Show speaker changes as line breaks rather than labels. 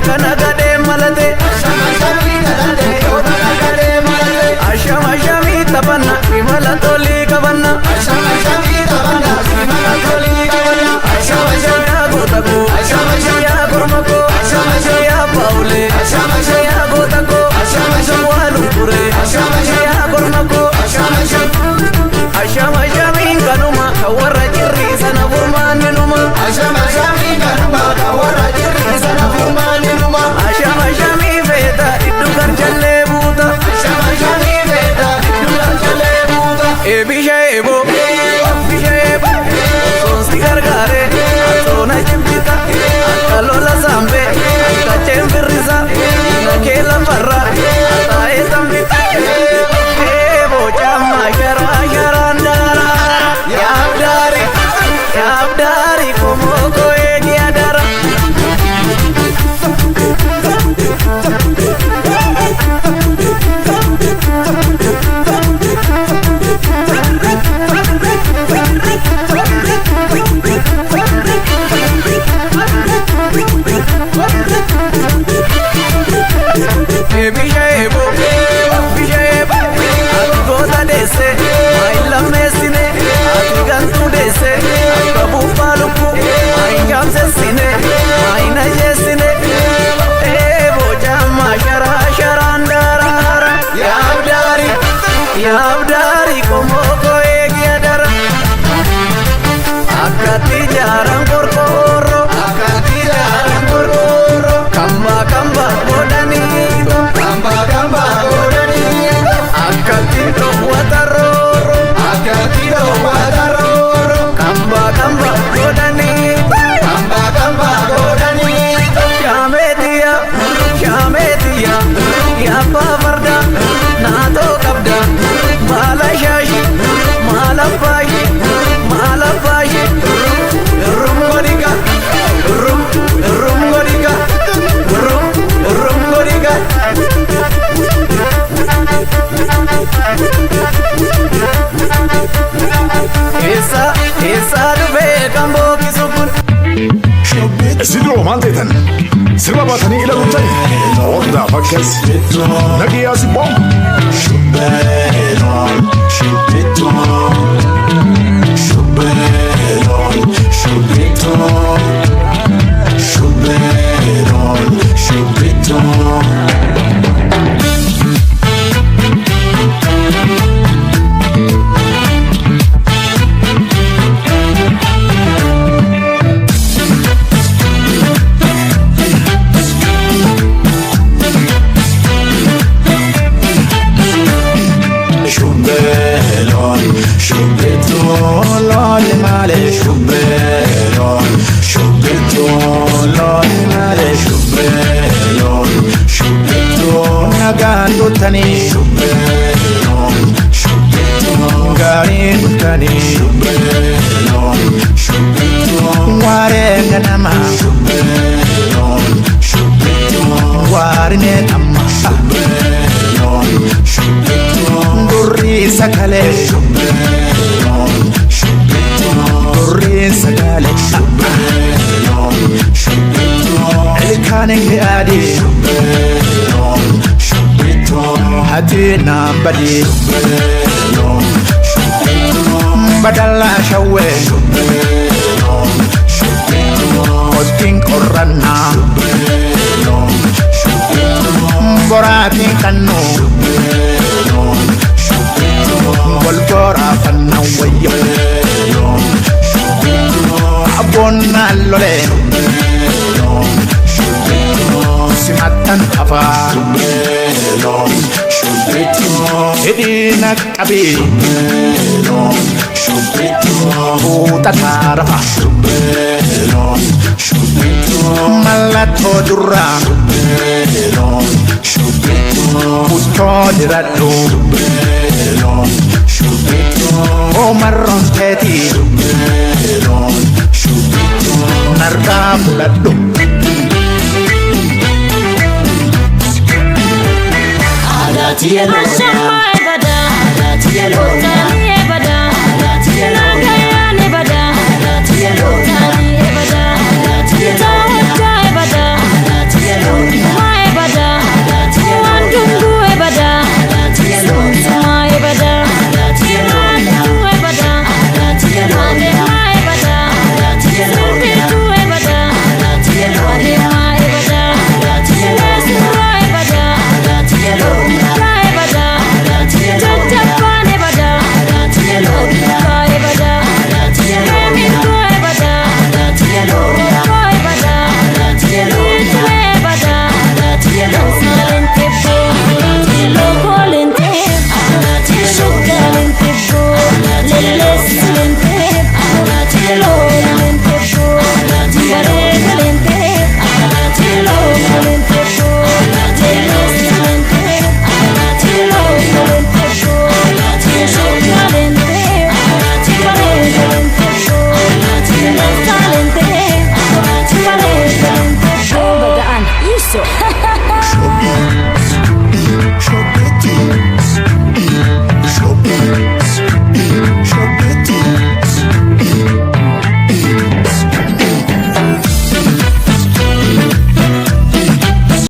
kana gade malate ashama shami tabanna imala toli kabanna ashama shaya gotako ya gormako ya paule ya gotako walupure ya gormako ashama shami kanuma kawara jirri sana burmane numa ashama shami kanuma kawara jirri sana burmane numa ashama shami veda idukan challe buta ashama shami veda idukan challe buta ebishebo sonsi gargare atona chimpita akalola zambe akachembirisa nakela barra atae tambita ebo chama shara sharandara yabdari komoko egiadara Bijayebo ati goda dese maila mesine ati gantu dese kabu paluku maingam sesine maina yesine ebo jama shara sharandara yabdari komoko egiadara akati jarang korkoro kamba bodani akati do wataroro kamba bodani shametia ya pavarda nato kabda mala shashi mala fashi rumgoriga esa dube kambo kisukun
Sidro mantetan Sirba batani ila luntani Onda fakkes Nagi yasi bom
Shubberon
tani garin tani wareng nama warine amma durri sakale elkanen adi hati nambadi badala shawe Koting korana borating kanu bolbora panawayo abona lole simatan afa edina kabi utatara malato dura puto dirado o marron teti narga mulado
Tielo,